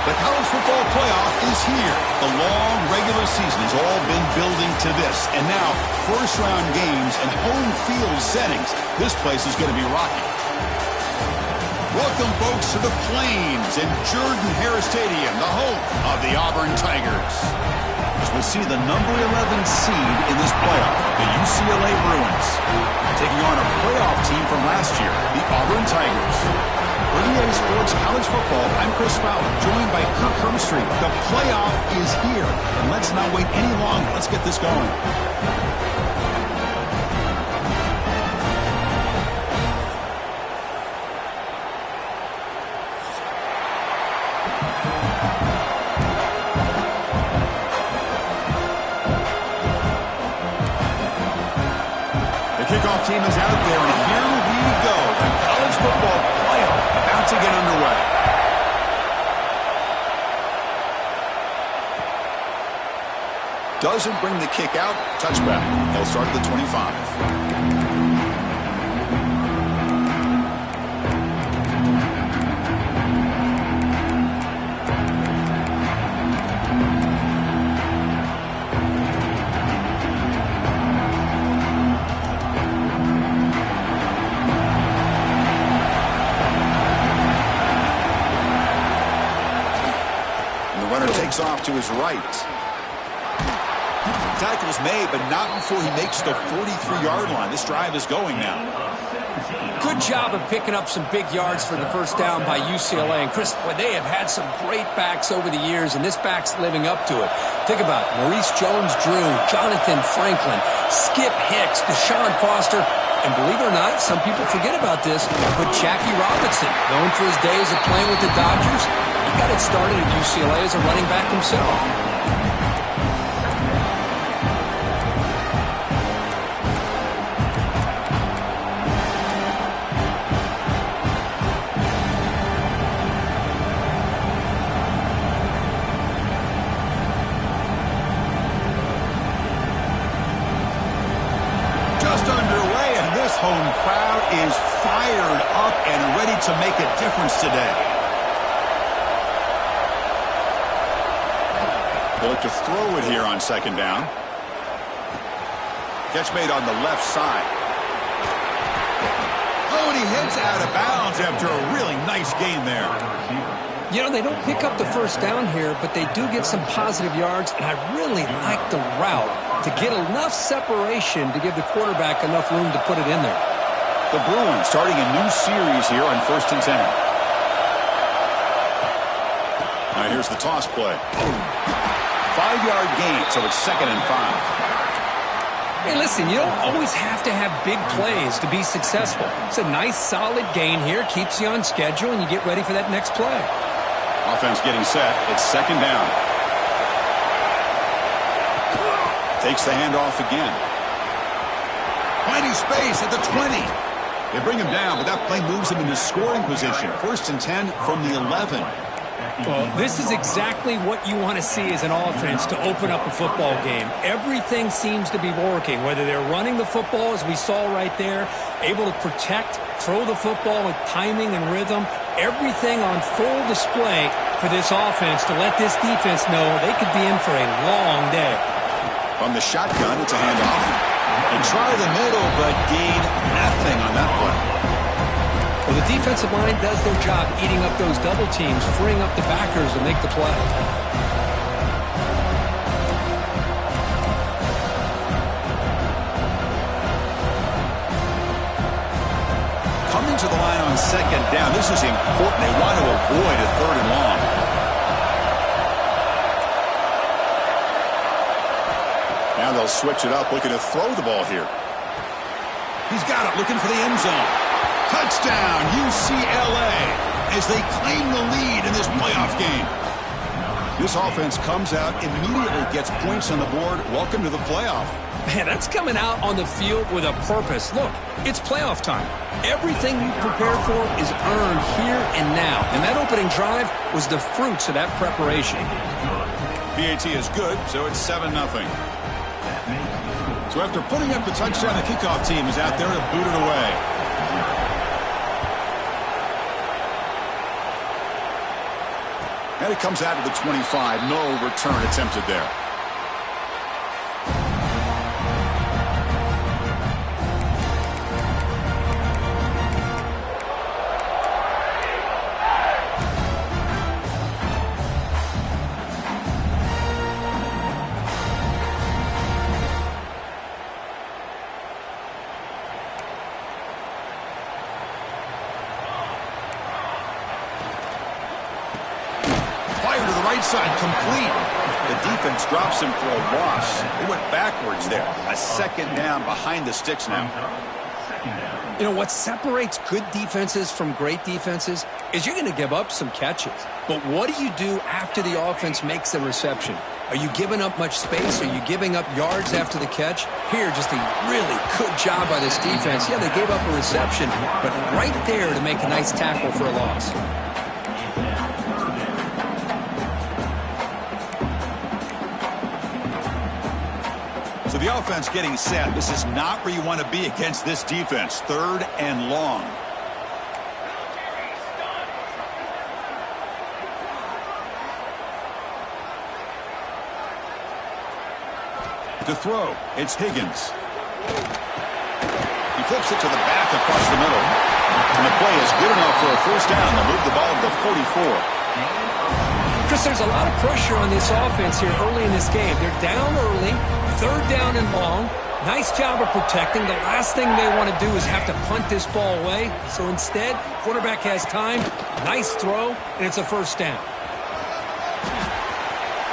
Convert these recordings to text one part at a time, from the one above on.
The college football playoff is here. The long regular season has all been building to this. And now, first-round games and home field settings. This place is going to be rocking. Welcome, folks, to the Plains and Jordan-Hare Stadium, the home of the Auburn Tigers. As we'll see the number 11 seed in this playoff, the UCLA Bruins, taking on a playoff team from last year, the Auburn Tigers. For EA Sports College Football, I'm Chris Fowler, joined by Kirk Hermstreet. The playoff is here, and let's not wait any longer. Let's get this going. Kickoff team is out there, and here we go. The college football playoff about to get underway. Doesn't bring the kick out. Touchback. They'll start at the 25. Takes off to his right. Tackle's made, but not before he makes the 43-yard line. This drive is going now. Good job of picking up some big yards for the first down by UCLA. And Chris, boy, they have had some great backs over the years, and this back's living up to it. Think about Maurice Jones-Drew, Jonathan Franklin, Skip Hicks, Deshaun Foster, and believe it or not, some people forget about this, but Jackie Robinson, known for his days of playing with the Dodgers, he got it started at UCLA as a running back himself. Home crowd is fired up and ready to make a difference today. They'll look to throw it here on second down. Catch made on the left side. Oh, and he heads out of bounds after a really nice gain there. You know, they don't pick up the first down here, but they do get some positive yards, and I really like the route to get enough separation to give the quarterback enough room to put it in there. The Bruins starting a new series here on 1st and 10. Now here's the toss play. 5-yard gain, so it's 2nd and 5. Hey, listen, you don't always have to have big plays to be successful. It's a nice, solid gain here, keeps you on schedule, and you get ready for that next play. Offense getting set. It's 2nd down. Takes the handoff again. Finding space at the 20. They bring him down, but that play moves him into scoring position. 1st and 10 from the 11. Well, this is exactly what you want to see as an offense to open up a football game. Everything seems to be working, whether they're running the football, as we saw right there, able to protect, throw the football with timing and rhythm. Everything on full display for this offense to let this defense know they could be in for a long day. From the shotgun, it's a handoff. And try the middle, but gain nothing on that play. Well, the defensive line does their job eating up those double teams, freeing up the backers to make the play. Coming to the line on 2nd down. This is important. They want to avoid a 3rd and long. Now they'll switch it up, looking to throw the ball here. He's got it, looking for the end zone. Touchdown, UCLA, as they claim the lead in this playoff game. This offense comes out, immediately gets points on the board. Welcome to the playoff. Man, that's coming out on the field with a purpose. Look, it's playoff time. Everything you prepared for is earned here and now. And that opening drive was the fruits of that preparation. PAT is good, so it's 7-0. So after putting up the touchdown, the kickoff team is out there to boot it away. And it comes out to the 25. No return attempted there. Side complete. The defense drops him for a loss. They went backwards there. A second down behind the sticks now. You know, what separates good defenses from great defenses is you're going to give up some catches. But what do you do after the offense makes the reception? Are you giving up much space? Are you giving up yards after the catch? Here, just a really good job by this defense. Yeah, they gave up a reception, but right there to make a nice tackle for a loss. So the offense getting set. This is not where you want to be against this defense. 3rd and long. To throw, it's Higgins. He flips it to the back across the middle. And the play is good enough for a first down. They'll move the ball to the 44. Chris, there's a lot of pressure on this offense here early in this game. They're down early, 3rd down and long. Nice job of protecting. The last thing they want to do is have to punt this ball away. So instead, quarterback has time, nice throw, and it's a first down.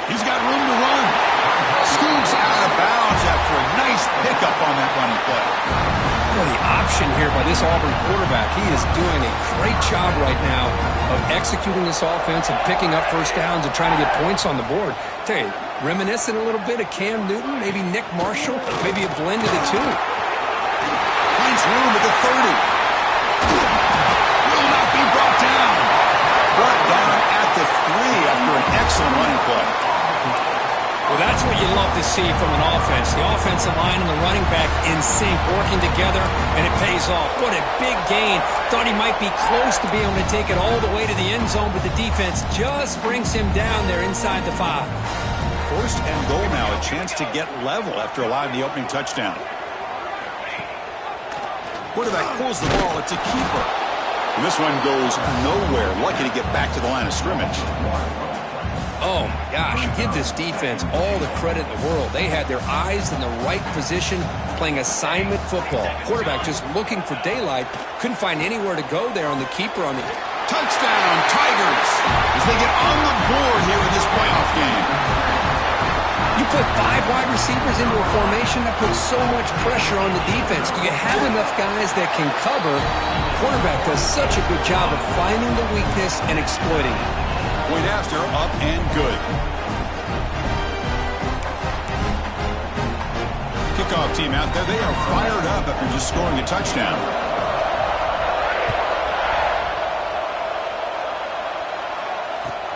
He's got room to run. Scoots out of bounds after a nice pickup on that running play. Well, the option here by this Auburn quarterback, he is doing a great job right now of executing this offense and picking up first downs and trying to get points on the board. Tell you, reminiscent a little bit of Cam Newton, maybe Nick Marshall, maybe a blend of the two. Finds room at the 30. Will not be brought down. Brought down at the 3 after an excellent running play. Well, that's what you love to see from an offense. The offensive line and the running back in sync, working together, and it pays off. What a big gain. Thought he might be close to being able to take it all the way to the end zone, but the defense just brings him down there inside the 5. 1st and goal now, a chance to get level after allowing the opening touchdown. Quarterback pulls the ball. It's a keeper. And this one goes nowhere. Lucky to get back to the line of scrimmage. Oh, my gosh, give this defense all the credit in the world. They had their eyes in the right position, playing assignment football. Quarterback just looking for daylight. Couldn't find anywhere to go there on the keeper. Touchdown, Tigers, as they get on the board here in this playoff game. You put 5 wide receivers into a formation, that puts so much pressure on the defense. Do you have enough guys that can cover? Quarterback does such a good job of finding the weakness and exploiting it. Point after, up and good. Kickoff team out there. They are fired up after just scoring a touchdown.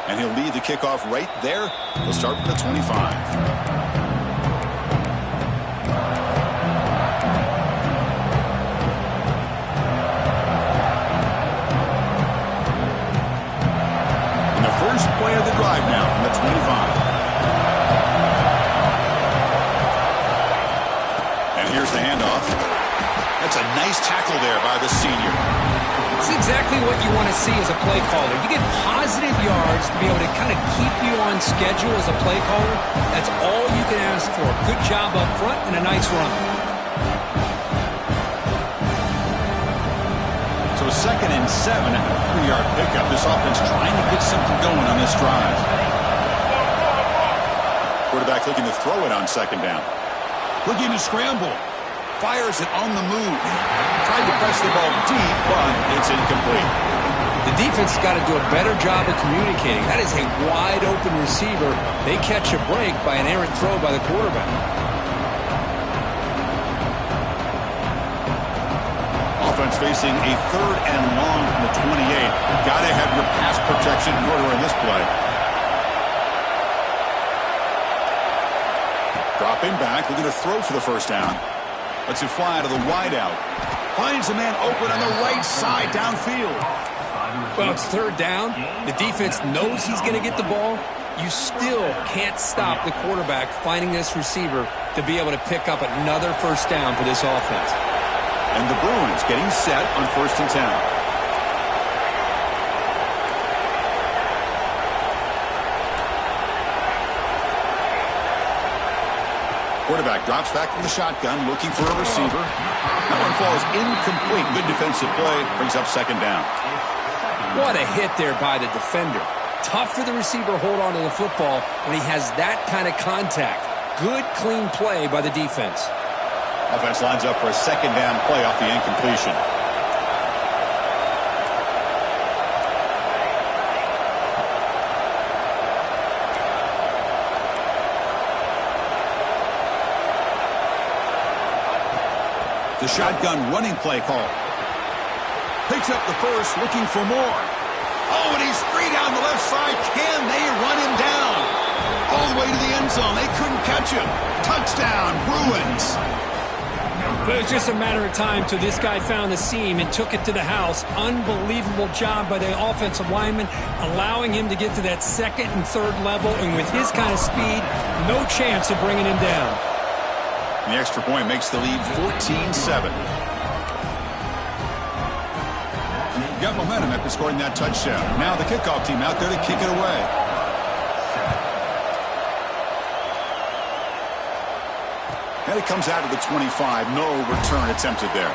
And he'll lead the kickoff right there. He'll start from the 25. First play of the drive now from the 25. And here's the handoff. That's a nice tackle there by the senior. It's exactly what you want to see as a play caller. You get positive yards to be able to kind of keep you on schedule as a play caller. That's all you can ask for. Good job up front and a nice run. So 2nd and 7 and a 3-yard pickup. This offense trying to get something going on this drive. Quarterback looking to throw it on 2nd down. Looking to scramble. Fires it on the move. Tried to press the ball deep, but it's incomplete. The defense has got to do a better job of communicating. That is a wide open receiver. They catch a break by an errant throw by the quarterback. Offense facing a 3rd and long from the 28. Got to have your pass protection in order in this play. Dropping back, looking to throw for the first down. Lets it fly to the wideout. Finds a man open on the right side downfield. Well, it's third down. The defense knows he's going to get the ball. You still can't stop the quarterback finding this receiver to be able to pick up another first down for this offense. And the Bruins getting set on 1st and 10. Quarterback drops back from the shotgun, looking for a receiver. That one falls incomplete. Good defensive play. Brings up 2nd down. What a hit there by the defender. Tough for the receiver to hold on to the football when he has that kind of contact. Good, clean play by the defense. Offense lines up for a 2nd down play off the incompletion. The shotgun running play call. Picks up the first, looking for more. Oh, and he's free down the left side. Can they run him down? All the way to the end zone. They couldn't catch him. Touchdown, Bruins. But it was just a matter of time till this guy found the seam and took it to the house. Unbelievable job by the offensive lineman, allowing him to get to that 2nd and 3rd level. And with his kind of speed, no chance of bringing him down. The extra point makes the lead 14-7. Got momentum after scoring that touchdown. Now the kickoff team out there to kick it away. And it comes out of the 25. No return attempted there.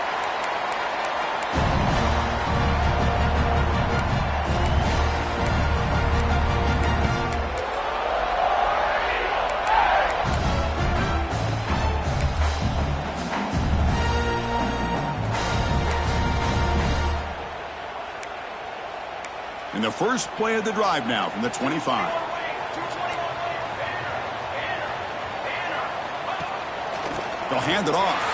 In the first play of the drive now from the 25. They'll hand it off.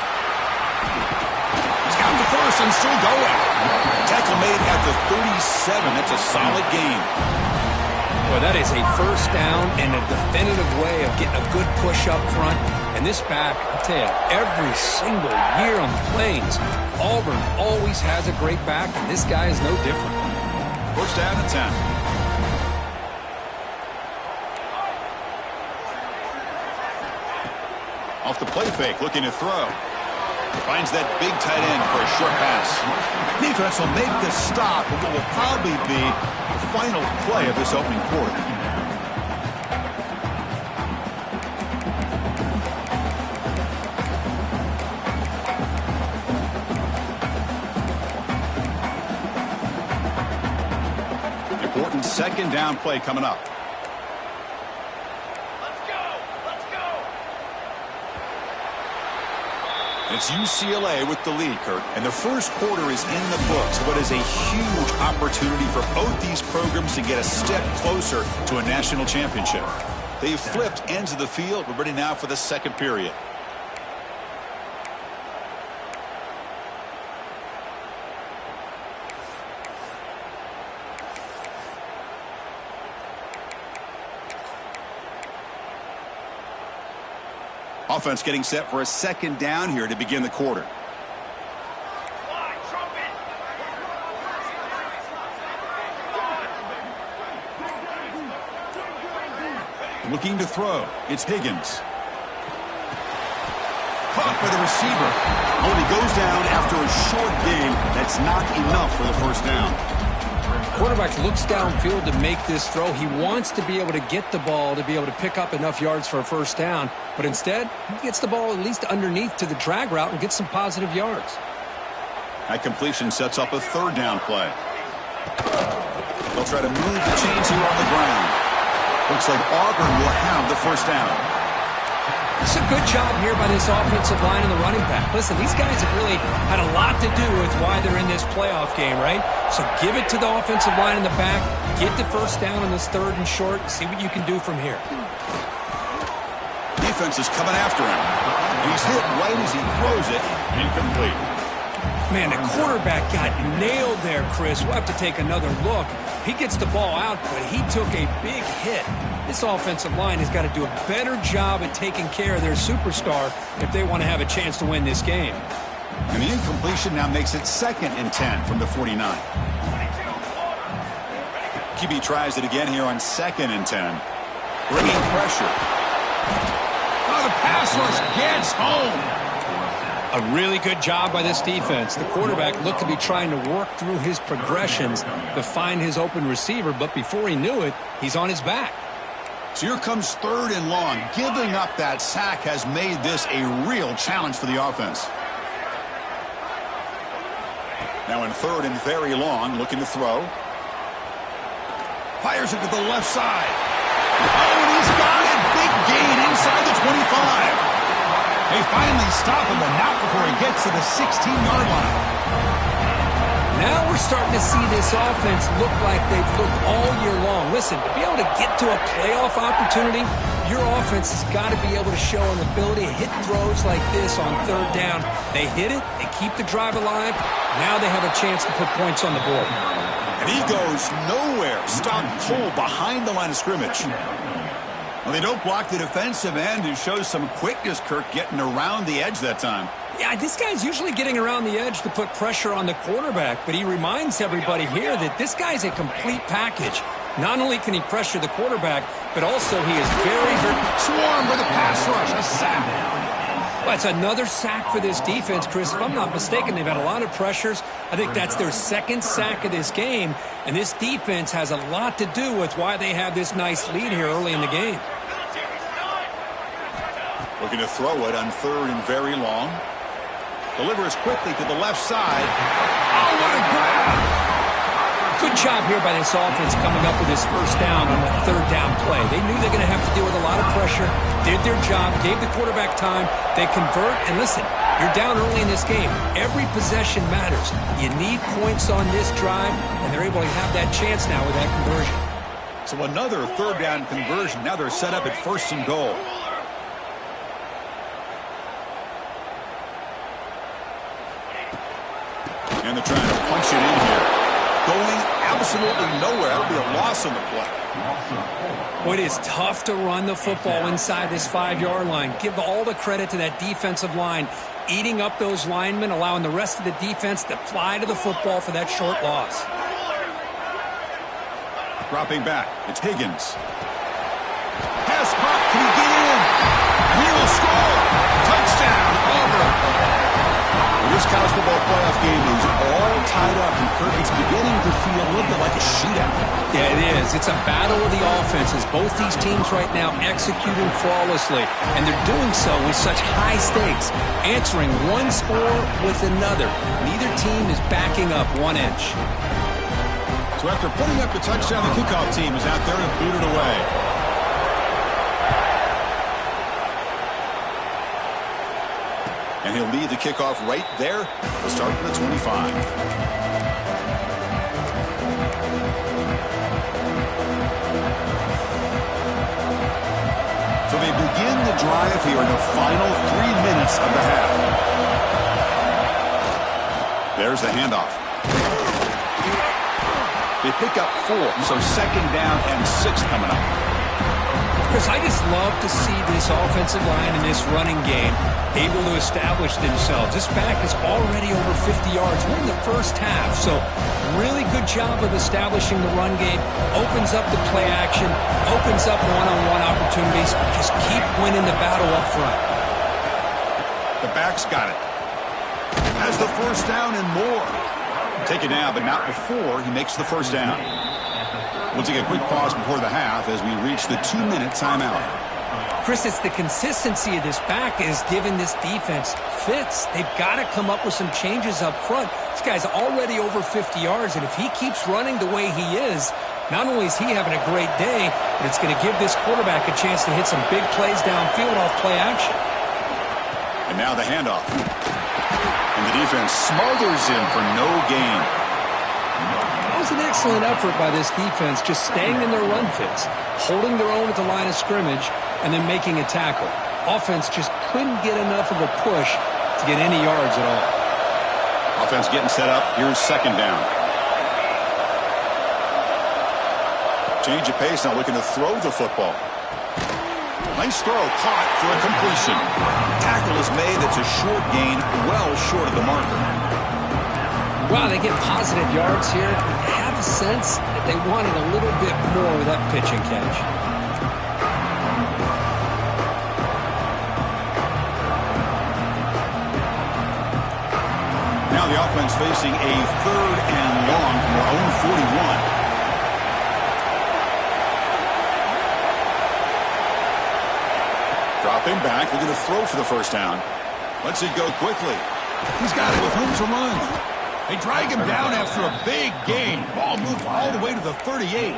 He's got the first and still going. Tackle made at the 37. That's a solid gain. Well, that is a first down and a definitive way of getting a good push up front. And this back, I tell you, every single year on the Plains, Auburn always has a great back, and this guy is no different. First down and 10. Off the play fake, looking to throw. Finds that big tight end for a short pass. Defense will make the stop, but what will probably be the final play of this opening quarter. Important 2nd down play coming up. It's UCLA with the lead, Kurt, and the first quarter is in the books. What is a huge opportunity for both these programs to get a step closer to a national championship. They've flipped ends of the field. We're ready now for the 2nd period. Offense getting set for a 2nd down here to begin the quarter. Looking to throw. It's Higgins. Caught by the receiver. Only goes down after a short gain. That's not enough for the first down. Quarterback looks downfield to make this throw. He wants to be able to get the ball to be able to pick up enough yards for a first down. But instead, he gets the ball at least underneath to the drag route and gets some positive yards. That completion sets up a 3rd down play. They'll try to move the chains here on the ground. Looks like Auburn will have the first down. It's a good job here by this offensive line and the running back. Listen, these guys have really had a lot to do with why they're in this playoff game, right? So give it to the offensive line in the back. Get the first down on this 3rd and short. See what you can do from here. Defense is coming after him. He's hit right as he throws it. Incomplete. Man, the quarterback got nailed there, Chris. We'll have to take another look. He gets the ball out, but he took a big hit. This offensive line has got to do a better job at taking care of their superstar if they want to have a chance to win this game. And the incompletion now makes it 2nd and 10 from the 49. QB tries it again here on 2nd and 10. Bringing pressure. Oh, the pass rush gets home. A really good job by this defense. The quarterback looked to be trying to work through his progressions to find his open receiver, but before he knew it, he's on his back. So here comes 3rd and long. Giving up that sack has made this a real challenge for the offense. Now in 3rd and very long, looking to throw. Fires it to the left side. Oh, and he's got it. Big gain inside the 25. They finally stop him, but not before he gets to the 16-yard line. Now we're starting to see this offense look like they've looked all year long. Listen, to be able to get to a playoff opportunity, your offense has got to be able to show an ability to hit throws like this on 3rd down. They hit it, they keep the drive alive. Now they have a chance to put points on the board. And he goes nowhere. Stopped cold behind the line of scrimmage. Well, they don't block the defensive end, who shows some quickness, Kirk, getting around the edge that time. Yeah, this guy's usually getting around the edge to put pressure on the quarterback, but he reminds everybody here that this guy's a complete package. Not only can he pressure the quarterback, but also he is very swarmed with a pass rush, a sack. Well, it's another sack for this defense, Chris. If I'm not mistaken, they've had a lot of pressures. I think that's their 2nd sack of this game, and this defense has a lot to do with why they have this nice lead here early in the game. Looking to throw it on 3rd and very long. Delivers quickly to the left side. Oh, what a grab! Good job here by this offense coming up with this 1st down on that 3rd down play. They knew they're going to have to deal with a lot of pressure, did their job, gave the quarterback time. They convert, and listen, you're down early in this game. Every possession matters. You need points on this drive, and they're able to have that chance now with that conversion. So another 3rd down conversion. Now they're set up at 1st and goal. And they're trying to punch it in here. Going absolutely nowhere. That'll be a loss on the play. Well, it is tough to run the football inside this 5-yard line. Give all the credit to that defensive line, eating up those linemen, allowing the rest of the defense to fly to the football for that short loss. Dropping back, it's Higgins. Pass caught, can he get in? He will score! Touchdown, Auburn! This college football playoff game is all tied up, and Kirk, it's beginning to feel a little bit like a shootout. Yeah, it is. It's a battle of the offenses. Both these teams right now executing flawlessly, and they're doing so with such high stakes, answering one score with another. Neither team is backing up 1 inch. So after putting up the touchdown, the kickoff team is out there to boot it away. And he'll lead the kickoff right there. We'll start from the 25. So they begin the drive here in the final 3 minutes of the half. There's the handoff. They pick up 4, so 2nd down and 6 coming up. Chris, I just love to see this offensive line and this running game able to establish themselves. This back is already over 50 yards. We're in the 1st half, so really good job of establishing the run game. Opens up the play action, opens up one-on-one opportunities. Just keep winning the battle up front. The back's got it. Has the 1st down and more. Take it now, but not before he makes the 1st down. We'll take a quick pause before the half as we reach the 2-minute timeout. Chris, it's the consistency of this back is giving this defense fits. They've got to come up with some changes up front. This guy's already over 50 yards, and if he keeps running the way he is, not only is he having a great day, but it's going to give this quarterback a chance to hit some big plays downfield off play action. And now the handoff. And the defense smothers him for no gain. That was an excellent effort by this defense, just staying in their run fits, holding their own at the line of scrimmage, and then making a tackle. Offense just couldn't get enough of a push to get any yards at all. Offense getting set up. Here's 2nd down. Change of pace now, looking to throw the football. Nice throw, caught for a completion. Tackle is made. It's a short gain, well short of the marker. Wow, they get positive yards here. They have a sense that they wanted a little bit more of that pitch and catch. Now the offense facing a 3rd and long from their own 41. Dropping back, looking to throw for the first down. Lets it go quickly. He's got it with room to run. They drag him down after a big gain. Ball moved all the way to the 38.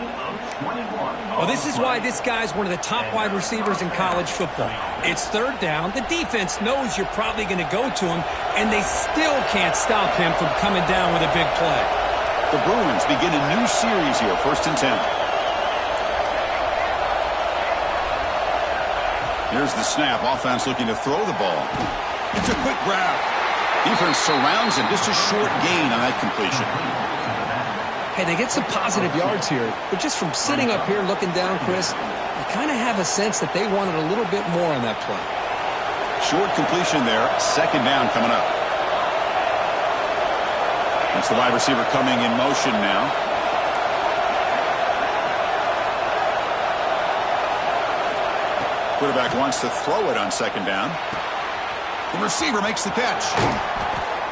Well, this is why this guy's one of the top wide receivers in college football. It's 3rd down. The defense knows you're probably going to go to him, and they still can't stop him from coming down with a big play. The Bruins begin a new series here, 1st and 10. Here's the snap. Offense looking to throw the ball. It's a quick grab. Defense surrounds him. Just a short gain on that completion. Hey, they get some positive yards here, but just from sitting up here looking down, Chris, you kind of have a sense that they wanted a little bit more on that play. Short completion there. 2nd down coming up. That's the wide receiver coming in motion now. Quarterback wants to throw it on 2nd down. The receiver makes the catch.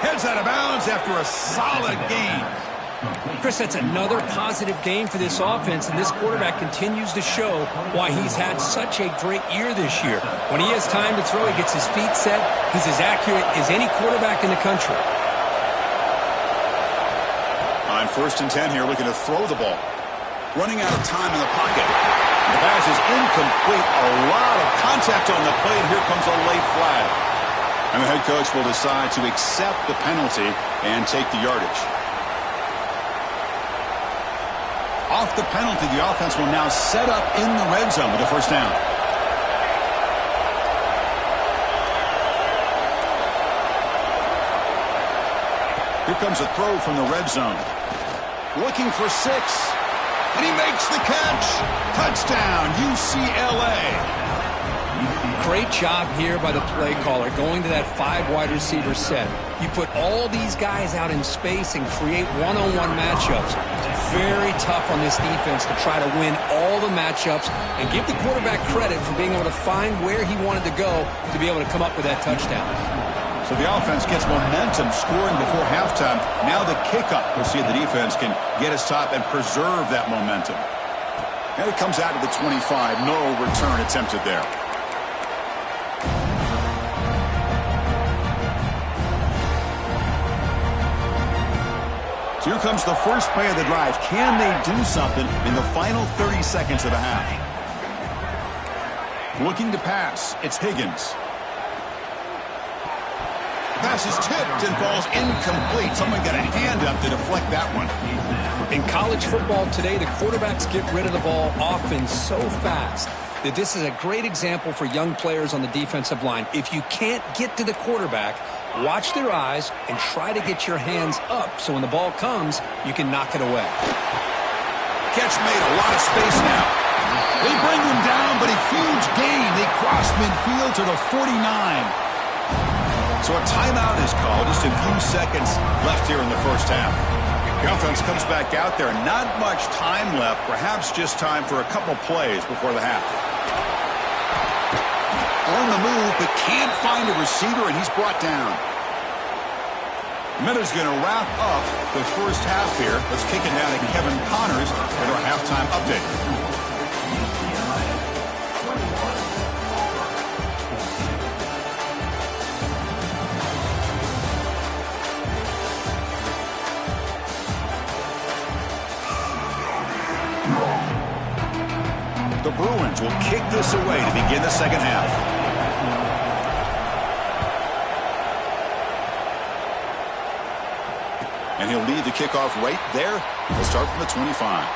Heads out of bounds after a solid gain. Chris, that's another positive game for this offense, and this quarterback continues to show why he's had such a great year this year. When he has time to throw, he gets his feet set. He's as accurate as any quarterback in the country. On 1st and 10 here, looking to throw the ball. Running out of time in the pocket. The pass is incomplete. A lot of contact on the play, and here comes a late flag. And the head coach will decide to accept the penalty and take the yardage. Off the penalty, the offense will now set up in the red zone with a 1st down. Here comes a throw from the red zone. Looking for 6. And he makes the catch. Touchdown, UCLA. Great job here by the play caller, going to that 5 wide receiver set. You put all these guys out in space and create one-on-one matchups. It's very tough on this defense to try to win all the matchups and give the quarterback credit for being able to find where he wanted to go to be able to come up with that touchdown. So the offense gets momentum, scoring before halftime. Now the kickoff. We'll see if the defense can get his top and preserve that momentum. And it comes out to the 25. No return attempted there. So here comes the first play of the drive. Can they do something in the final 30 seconds of the half? Looking to pass. It's Higgins. Pass is tipped and falls incomplete. Someone got a hand up to deflect that one. In college football today, the quarterbacks get rid of the ball often so fast that this is a great example for young players on the defensive line. If you can't get to the quarterback, watch their eyes and try to get your hands up so when the ball comes, you can knock it away. Catch made, a lot of space now. They bring him down, but a huge gain. They cross midfield to the 49. So a timeout is called. Just a few seconds left here in the first half. The offense comes back out there. Not much time left. Perhaps just time for a couple plays before the half. On the move, but can't find a receiver, and he's brought down. Miller's going to wrap up the first half here. Let's kick it down to Kevin Connors with our halftime update. The Bruins will kick this away to begin the second half. And he'll lead the kickoff right there. We'll start from the 25.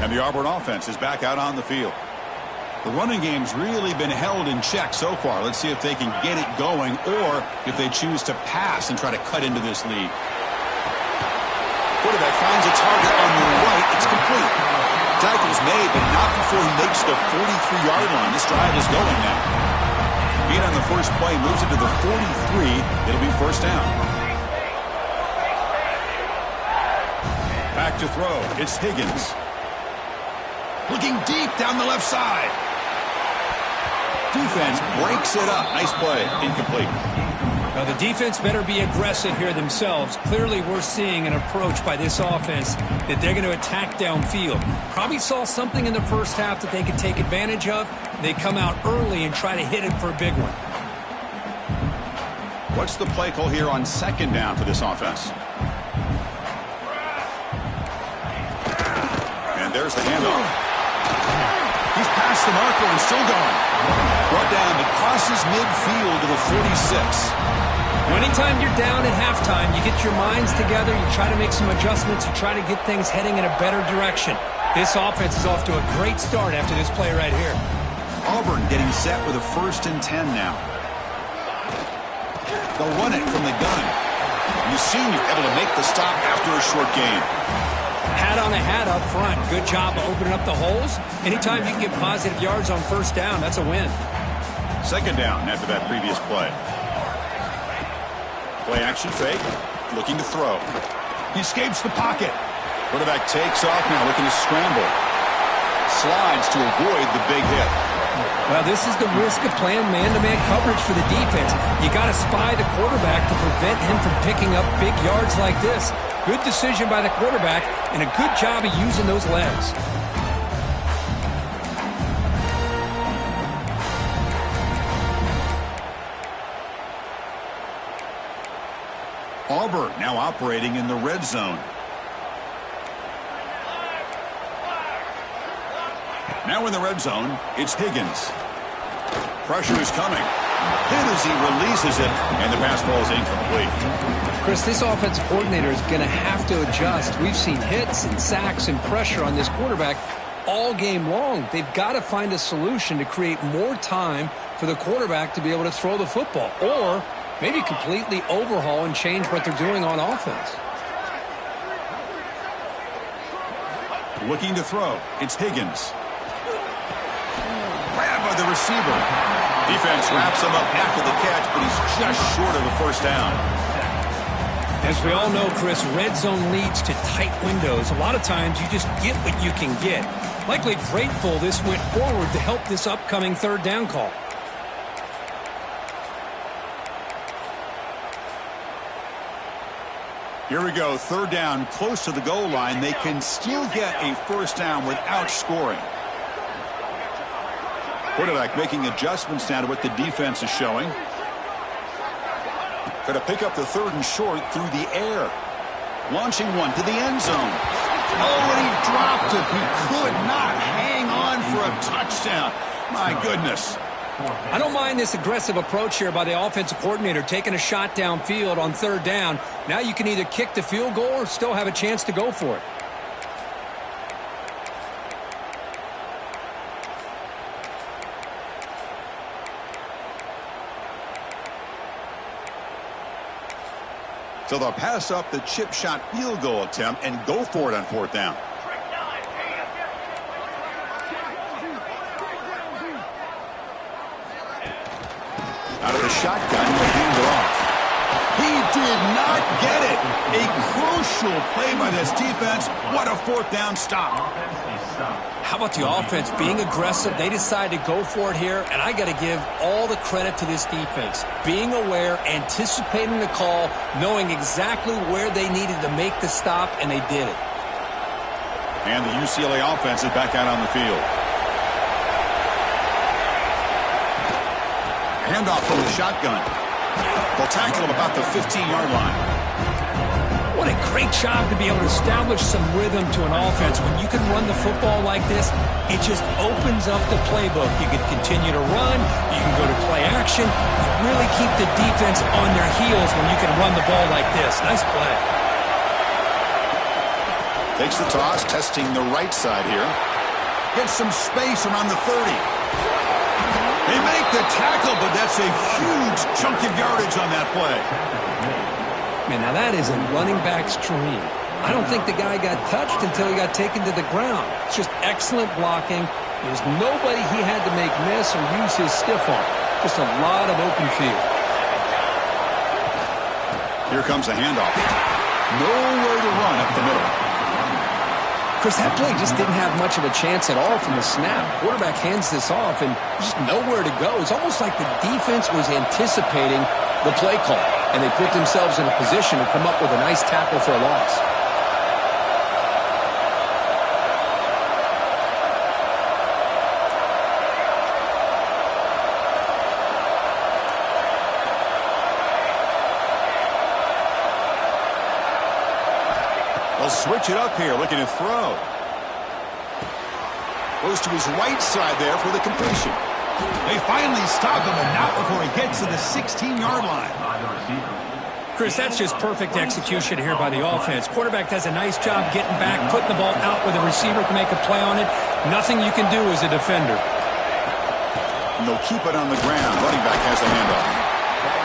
And the Auburn offense is back out on the field. The running game's really been held in check so far. Let's see if they can get it going or if they choose to pass and try to cut into this lead. quarterback finds a target on the right. It's complete. Tackle's made, but not before he makes the 43-yard line. This drive is going now. Beat on the first play moves it to the 43. It'll be first down. Back to throw. It's Higgins. Looking deep down the left side. Defense breaks it up. Nice play. Incomplete. Now, the defense better be aggressive here themselves. Clearly, we're seeing an approach by this offense that they're going to attack downfield. Probably saw something in the first half that they could take advantage of. They come out early and try to hit it for a big one. What's the play call here on second down for this offense? And there's the handoff. He's past the marker and still going. Brought down, but crosses midfield to the 46. Anytime you're down at halftime, you get your minds together, you try to make some adjustments, you try to get things heading in a better direction. This offense is off to a great start after this play right here. Auburn getting set with a 1st and 10 now. They'll run it from the gun. Senior able to make the stop after a short gain. Hat on a hat up front. Good job of opening up the holes. Anytime you can get positive yards on first down, that's a win. Second down after that previous play. Play action fake. Looking to throw. He escapes the pocket. Quarterback takes off now, looking to scramble. Slides to avoid the big hit. Well, this is the risk of playing man-to-man coverage for the defense. You got to spy the quarterback to prevent him from picking up big yards like this. Good decision by the quarterback and a good job of using those legs. Auburn now operating in the red zone. Now in the red zone, it's Higgins. Pressure is coming. Hit as he releases it, and the pass ball is incomplete. Chris, this offensive coordinator is going to have to adjust. We've seen hits and sacks and pressure on this quarterback all game long. They've got to find a solution to create more time for the quarterback to be able to throw the football, or maybe completely overhaul and change what they're doing on offense. Looking to throw. It's Higgins. Grabbed by the receiver. Defense wraps him up after the catch, but he's just short of a first down. As we all know, Chris, red zone leads to tight windows. A lot of times you just get what you can get. Likely grateful this went forward to help this upcoming third down call. Here we go, third down, close to the goal line. They can still get a first down without scoring. Quarterback making adjustments now to what the defense is showing. Going to pick up the third and short through the air. Launching one to the end zone. Oh, and he dropped it. He could not hang on for a touchdown. My goodness. I don't mind this aggressive approach here by the offensive coordinator, taking a shot downfield on third down. Now you can either kick the field goal or still have a chance to go for it. So they'll pass up the chip shot field goal attempt and go for it on fourth down. Out of the shotgun, he'll hand it off. He did not get it. A crucial play by this defense. What a fourth down stop. How about the offense being aggressive? They decided to go for it here, and I got to give all the credit to this defense. Being aware, anticipating the call, knowing exactly where they needed to make the stop, and they did it. And the UCLA offense is back out on the field. Handoff from the shotgun. They'll tackle him about the 15-yard line. What a great job to be able to establish some rhythm to an offense. When you can run the football like this, it just opens up the playbook. You can continue to run. You can go to play action. You really keep the defense on their heels when you can run the ball like this. Nice play. Takes the toss, testing the right side here. Gets some space around the 30. They make the tackle, but that's a huge chunk of yardage on that play. Man, now that is a running back's dream. I don't think the guy got touched until he got taken to the ground. It's just excellent blocking. There was nobody he had to make miss or use his stiff arm. Just a lot of open field. Here comes the handoff. Nowhere to run up the middle. Chris, that play just didn't have much of a chance at all from the snap. Quarterback hands this off and just nowhere to go. It's almost like the defense was anticipating the play call, and they put themselves in a position to come up with a nice tackle for a loss. They'll switch it up here, looking to throw. Goes to his right side there for the completion. They finally stop him, and not before he gets to the 16-yard line. Chris, that's just perfect execution here by the offense. Quarterback does a nice job getting back, putting the ball out where the receiver can make a play on it. Nothing you can do as a defender. And they'll keep it on the ground. Running back has the handoff.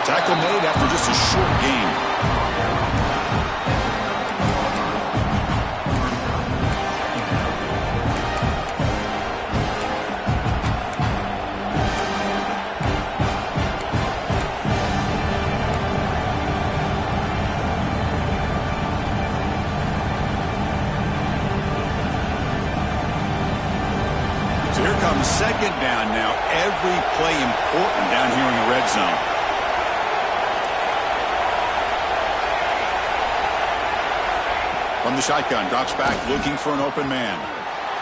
Tackle made after just a short gain. Second down now. Every play important down here in the red zone. From the shotgun, drops back looking for an open man.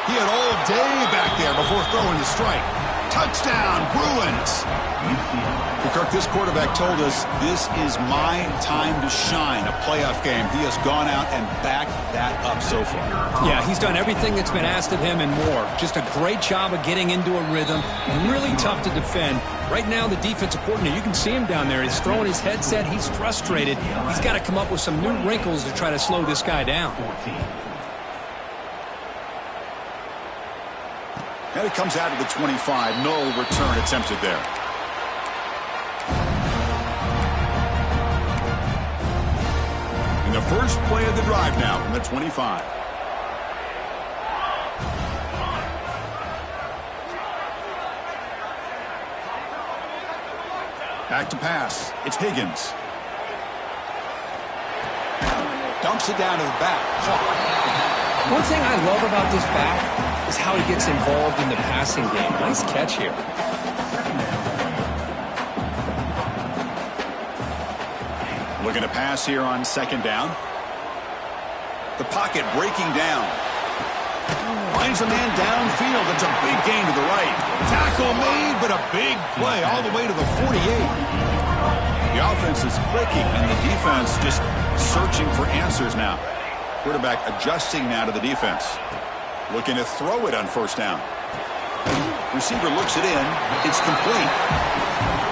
He had all day back there before throwing the strike. Touchdown, Bruins. Kirk, this quarterback told us this is my time to shine, a playoff game. He has gone out and backed that up so far. Yeah, he's done everything that's been asked of him and more. Just a great job of getting into a rhythm. Really tough to defend. Right now, the defensive coordinator, you can see him down there. He's throwing his headset. He's frustrated. He's got to come up with some new wrinkles to try to slow this guy down. And it comes out of the 25. No return attempted there. And the first play of the drive now from the 25. Back to pass. It's Higgins. Dumps it down to the back. One thing I love about this back is how he gets involved in the passing game. Nice catch here. Looking to pass here on second down. The pocket breaking down. Finds a man downfield. It's a big gain to the right. Tackle made, but a big play all the way to the 48. The offense is clicking, and the defense just searching for answers now. Quarterback adjusting now to the defense. Looking to throw it on first down. Receiver looks it in. It's complete.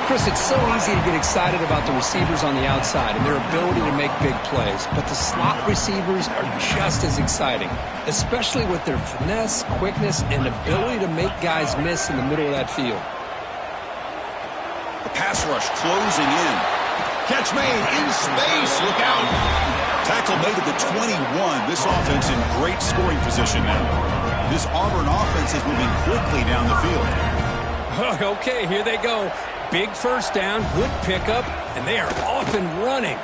Chris, it's so easy to get excited about the receivers on the outside and their ability to make big plays, but the slot receivers are just as exciting, especially with their finesse, quickness, and ability to make guys miss in the middle of that field. The pass rush closing in. Catch made in space. Look out. Tackle made at the 21. This offense in great scoring position now. This Auburn offense is moving quickly down the field. Okay, here they go. Big first down, good pickup, and they are off and running.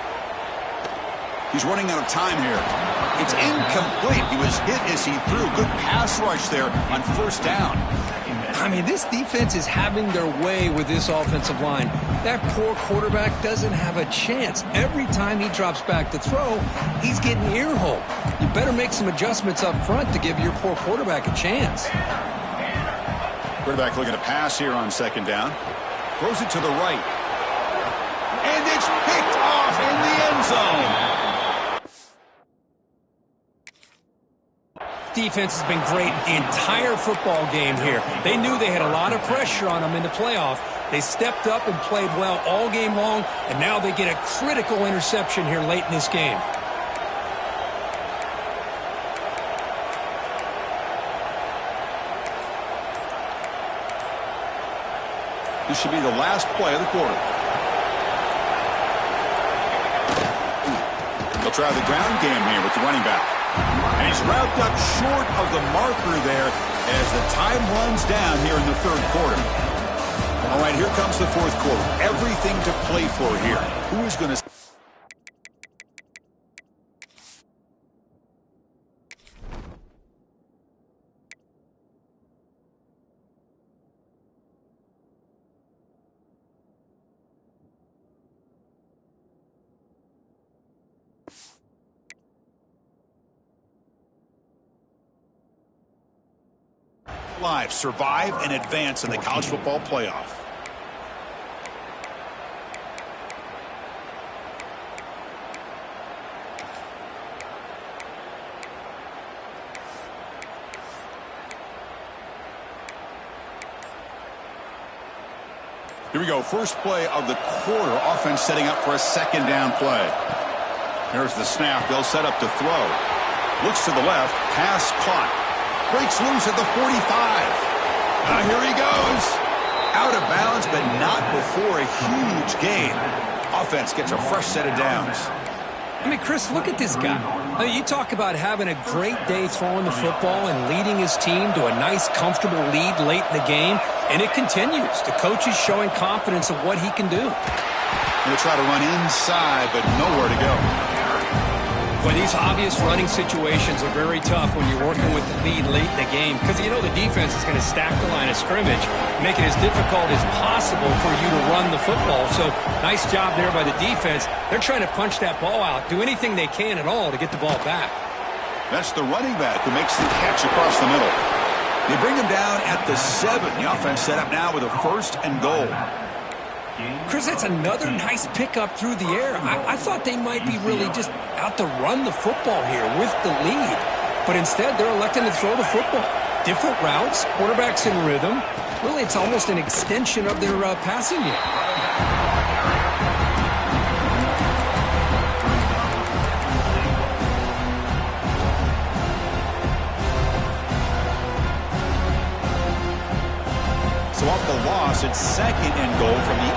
He's running out of time here. It's incomplete. He was hit as he threw. Good pass rush there on first down. I mean, this defense is having their way with this offensive line. That poor quarterback doesn't have a chance. Every time he drops back to throw, he's getting earholed. You better make some adjustments up front to give your poor quarterback a chance. Quarterback looking to pass here on second down. Throws it to the right. And it's picked off in the end zone. Defense has been great the entire football game here. They knew they had a lot of pressure on them in the playoff. They stepped up and played well all game long, and now they get a critical interception here late in this game. This should be the last play of the quarter. They'll try the ground game here with the running back. And he's wrapped up short of the marker there as the time runs down here in the third quarter. All right, here comes the fourth quarter. Everything to play for here. Who is going to... Live, survive, and advance in the college football playoff. Here we go, first play of the quarter. Offense setting up for a second down play. Here's the snap. They'll set up to throw. Looks to the left. Pass caught. Breaks loose at the 45. Here he goes. Out of bounds, but not before a huge gain. Offense gets a fresh set of downs. I mean, Chris, look at this guy. I mean, you talk about having a great day throwing the football and leading his team to a nice, comfortable lead late in the game, and it continues. The coach is showing confidence of what he can do. He'll try to run inside, but nowhere to go. Well, these obvious running situations are very tough when you're working with the lead late in the game because you know the defense is going to stack the line of scrimmage, make it as difficult as possible for you to run the football. So nice job there by the defense. They're trying to punch that ball out, do anything they can at all to get the ball back. That's the running back who makes the catch across the middle. They bring him down at the 7. The offense set up now with a 1st and goal. Chris, that's another nice pickup through the air. I thought they might be really just out to run the football here with the lead. But instead, they're electing to throw the football. Different routes, quarterbacks in rhythm. Really, it's almost an extension of their passing game. So off the loss, it's 2nd and goal from the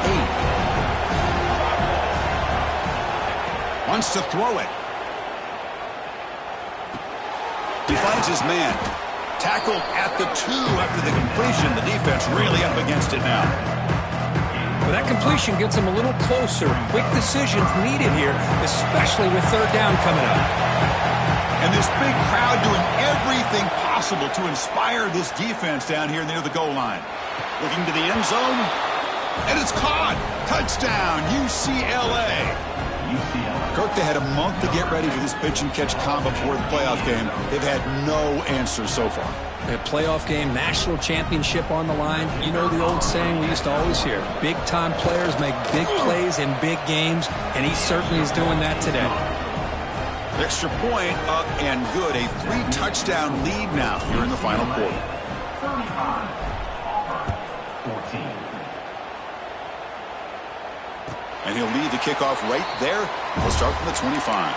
8. Wants to throw it. He finds his man. Tackled at the 2 after the completion. The defense really up against it now. Well, that completion gets him a little closer. Quick decisions needed here, especially with 3rd down coming up. And this big crowd doing everything possible to inspire this defense down here near the goal line. Looking to the end zone, and it's caught. Touchdown, UCLA. Kirk, they had a month to get ready for this pitch-and-catch combo before the playoff game. They've had no answers so far. A playoff game, national championship on the line. You know the old saying we used to always hear, big-time players make big plays in big games, and he certainly is doing that today. Extra point up and good. A 3-touchdown lead now here in the final quarter. 35. 14. And he'll lead the kickoff right there. We'll start from the 25.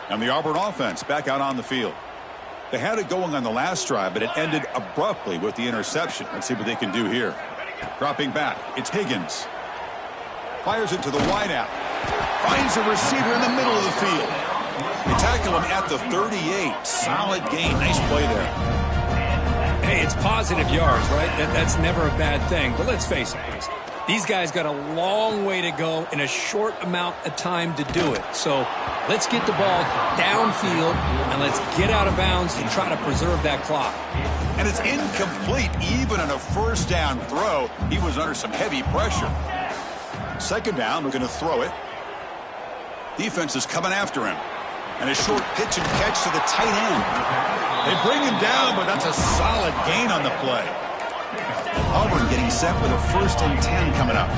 And the Auburn offense back out on the field. They had it going on the last drive, but it ended abruptly with the interception. Let's see what they can do here. Dropping back, it's Higgins. Fires it to the wideout. Finds a receiver in the middle of the field. They tackle him at the 38. Solid gain. Nice play there. Hey, it's positive yards, right? That's never a bad thing. But let's face it, guys. These guys got a long way to go in a short amount of time to do it. So let's get the ball downfield and let's get out of bounds and try to preserve that clock. And it's incomplete. Even on a first down throw, he was under some heavy pressure. Second down, we're going to throw it. Defense is coming after him. And a short pitch and catch to the tight end. They bring him down, but that's a solid gain on the play. Auburn getting set with a 1st and 10 coming up.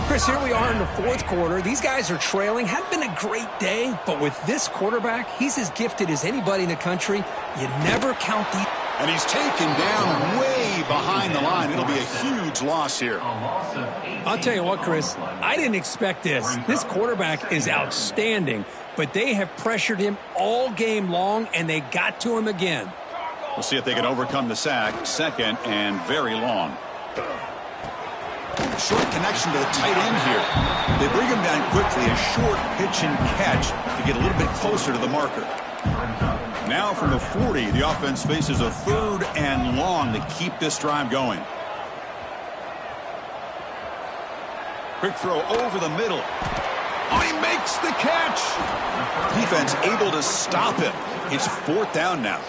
Chris, here we are in the fourth quarter. These guys are trailing. Hadn't been a great day, but with this quarterback, he's as gifted as anybody in the country. You never count the... And he's taken down way behind the line. It'll be a huge loss here. I'll tell you what, Chris, I didn't expect this. This quarterback is outstanding, but they have pressured him all game long, and they got to him again. We'll see if they can overcome the sack. Second and very long. Short connection to the tight end here. They bring him down quickly. A short pitch and catch to get a little bit closer to the marker. Now from the 40, the offense faces a 3rd and long to keep this drive going. Quick throw over the middle. Oh, he makes the catch. Defense able to stop him. It's 4th down now.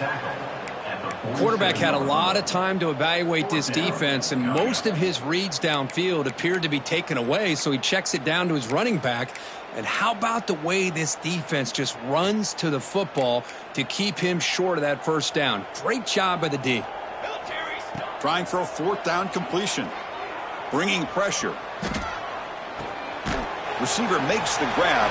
Quarterback had a lot of time to evaluate this defense, and most of his reads downfield appeared to be taken away, so he checks it down to his running back. And how about the way this defense just runs to the football to keep him short of that 1st down? Great job by the D. Trying for a 4th down completion. Bringing pressure. Receiver makes the grab.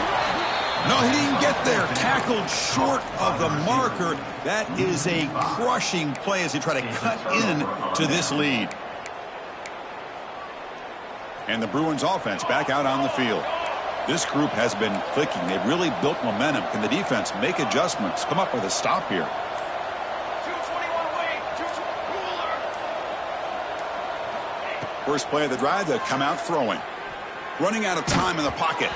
No, he didn't get there. Tackled short of the marker. That is a crushing play as they try to cut in to this lead. And the Bruins offense back out on the field. This group has been clicking. They've really built momentum. Can the defense make adjustments? Come up with a stop here. First play of the drive, they come out throwing. Running out of time in the pocket.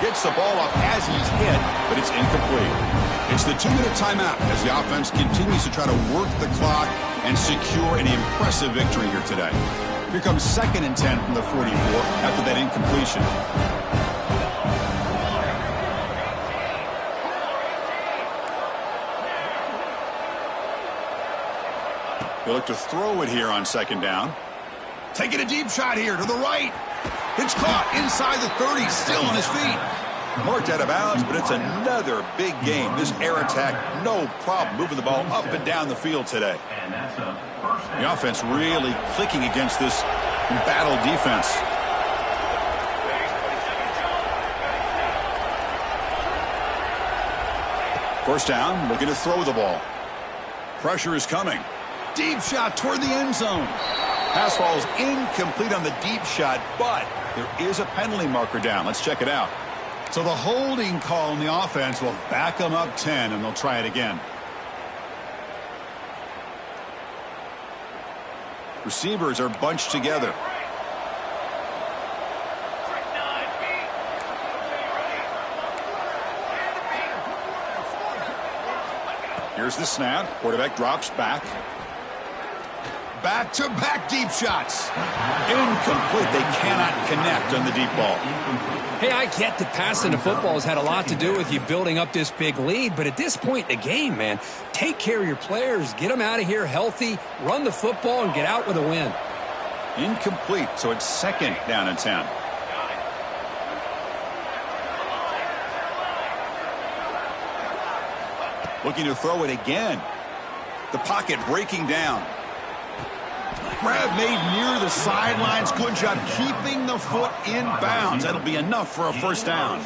Gets the ball up as he's hit, but it's incomplete. It's the 2-minute timeout as the offense continues to try to work the clock and secure an impressive victory here today. Here comes 2nd and 10 from the 44 after that incompletion. They look to throw it here on 2nd down. Taking a deep shot here to the right. It's caught inside the 30, still on his feet. Marked out of bounds, but it's another big game. This air attack, no problem moving the ball up and down the field today. The offense really clicking against this battle defense. First down, looking to throw the ball. Pressure is coming. Deep shot toward the end zone. Pass falls incomplete on the deep shot, but there is a penalty marker down. Let's check it out. So the holding call in the offense will back them up 10, and they'll try it again. Receivers are bunched together. Here's the snap. Quarterback drops back. Back-to-back deep shots. Incomplete. They cannot connect on the deep ball. Hey, I get that passing the football has had a lot to do with you building up this big lead, but at this point in the game, man, take care of your players, get them out of here healthy, run the football, and get out with a win. Incomplete, so it's 2nd down and 10. Looking to throw it again. The pocket breaking down. Grab made near the sidelines. Good job keeping the foot in bounds. That'll be enough for a 1st down.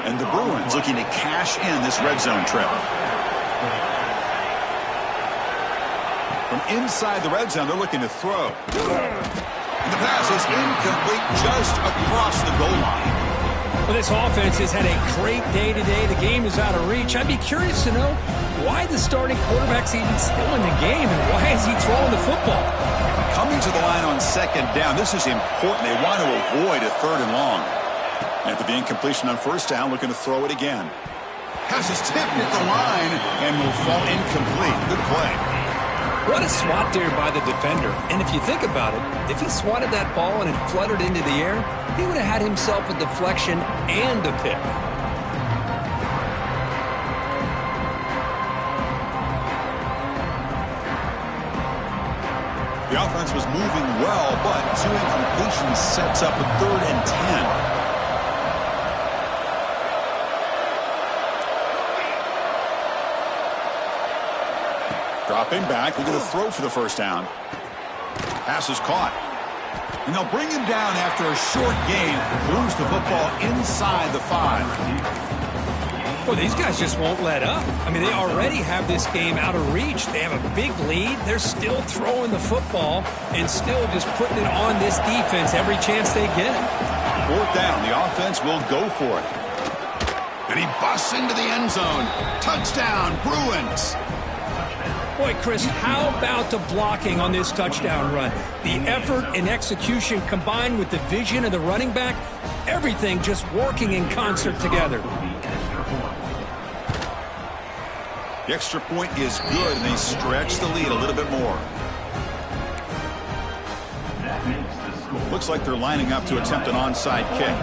And the Bruins looking to cash in this red zone trip. From inside the red zone, they're looking to throw. And the pass is incomplete just across the goal line. Well, this offense has had a great day today. The game is out of reach. I'd be curious to know why the starting quarterback's even still in the game and why is he throwing the football? Coming to the line on 2nd down, this is important. They want to avoid a 3rd and long. After the incompletion on 1st down, looking to throw it again. Pass is tipped at the line and will fall incomplete. Good play. What a swat there by the defender. And if you think about it, if he swatted that ball and it fluttered into the air, he would have had himself a deflection and a pick. The offense was moving well, but 2 incompletions sets up a 3rd and 10. Dropping back, looking to throw for the 1st down. Pass is caught. And they'll bring him down after a short gain. Moves the football inside the 5. Well, these guys just won't let up. I mean, they already have this game out of reach. They have a big lead. They're still throwing the football and still just putting it on this defense every chance they get. Fourth down, the offense will go for it. And he busts into the end zone. Touchdown, Bruins. Boy, Chris, how about the blocking on this touchdown run? The effort and execution combined with the vision of the running back, everything just working in concert together. The extra point is good, and they stretch the lead a little bit more. Looks like they're lining up to attempt an onside kick.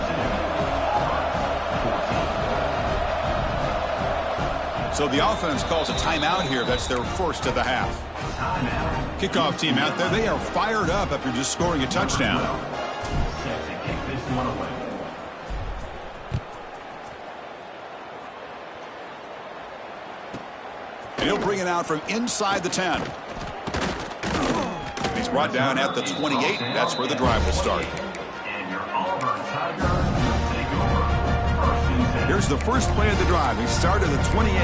So the offense calls a timeout here. That's their first of the half. Kickoff team out there, they are fired up after just scoring a touchdown. And he'll bring it out from inside the 10. He's brought down at the 28. That's where the drive will start. Here's the first play of the drive. He started at the 28.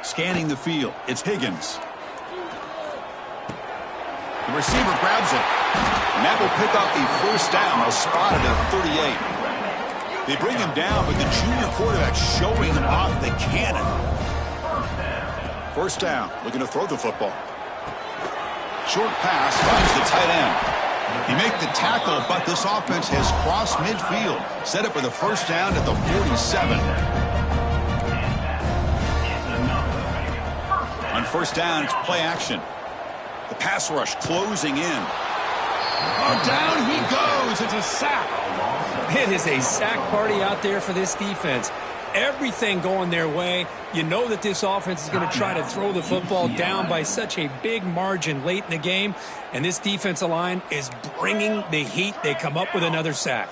Scanning the field. It's Higgins. The receiver grabs it. And that will pick up the first down. They'll spot it at 38. They bring him down, but the junior quarterback showing off the cannon. First down. Looking to throw the football. Short pass finds the tight end. He make the tackle, but this offense has crossed midfield. Set up for the first down at the 47. On first down, it's play action. The pass rush closing in. Oh, down he goes. It's a sack. It is a sack party out there for this defense. Everything going their way. You know that this offense is going to try to throw the football down by such a big margin late in the game. And this defensive line is bringing the heat. They come up with another sack.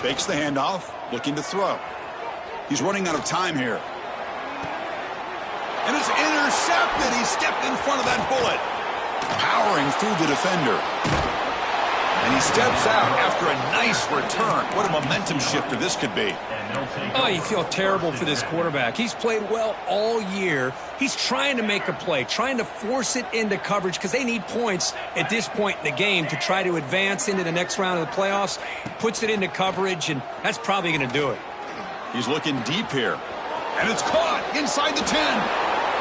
Fakes the handoff, looking to throw. He's running out of time here. And it's intercepted. He stepped in front of that bullet. Powering through the defender. And he steps out after a nice return. What a momentum shifter this could be. Oh, you feel terrible for this quarterback. He's played well all year. He's trying to make a play, trying to force it into coverage because they need points at this point in the game to try to advance into the next round of the playoffs. Puts it into coverage, and that's probably going to do it. He's looking deep here. And it's caught inside the 10.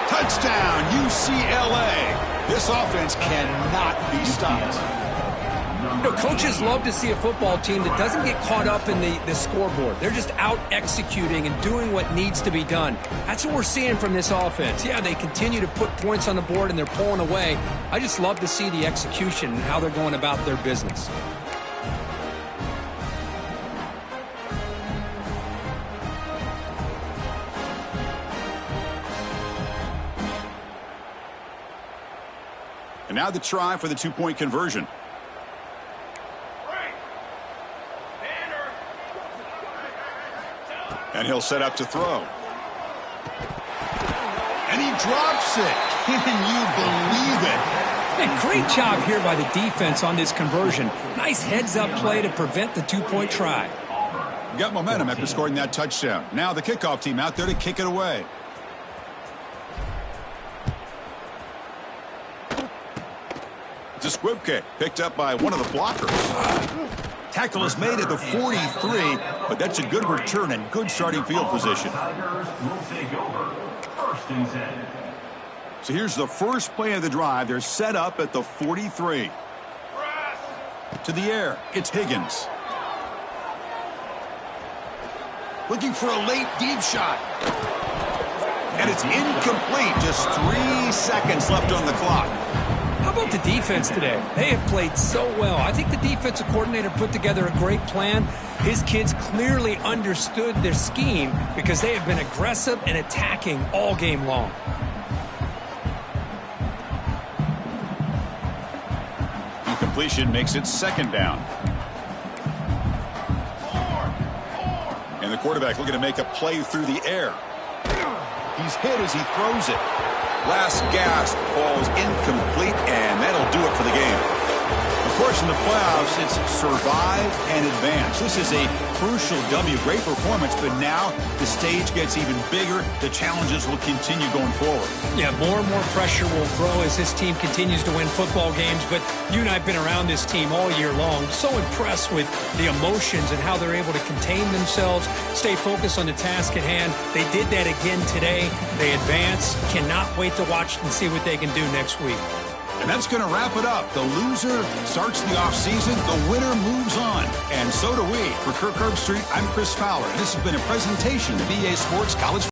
Touchdown, UCLA. This offense cannot be stopped. You know, coaches love to see a football team that doesn't get caught up in the scoreboard. They're just out executing and doing what needs to be done. That's what we're seeing from this offense. Yeah, they continue to put points on the board and they're pulling away. I just love to see the execution and how they're going about their business. And now the try for the two-point conversion. And he'll set up to throw. And he drops it. Can you believe it? Hey, great job here by the defense on this conversion. Nice heads-up play to prevent the two-point try. Got momentum after scoring that touchdown. Now the kickoff team out there to kick it away. It's a squib kick picked up by one of the blockers. Tackle is made at the 43, but that's a good return and good starting field position. So here's the first play of the drive. They're set up at the 43. To the air, it's Higgins. Looking for a late deep shot. And it's incomplete. Just 3 seconds left on the clock. How about the defense today? They have played so well. I think the defensive coordinator put together a great plan. His kids clearly understood their scheme because they have been aggressive and attacking all game long. Incompletion makes it second down. And the quarterback looking to make a play through the air. He's hit as he throws it. Last gasp falls incomplete, and that'll do it for the game. Of course, in the playoffs, it's survive and advance. This is a crucial W. Great performance, but now the stage gets even bigger. The challenges will continue going forward. Yeah, more and more pressure will grow as this team continues to win football games. But you and I have been around this team all year long. So impressed with the emotions and how they're able to contain themselves, stay focused on the task at hand. They did that again today. They advance. Cannot wait to watch and see what they can do next week. And that's going to wrap it up. The loser starts the offseason. The winner moves on. And so do we. For Kirk Herbstreit, I'm Chris Fowler. This has been a presentation of EA Sports College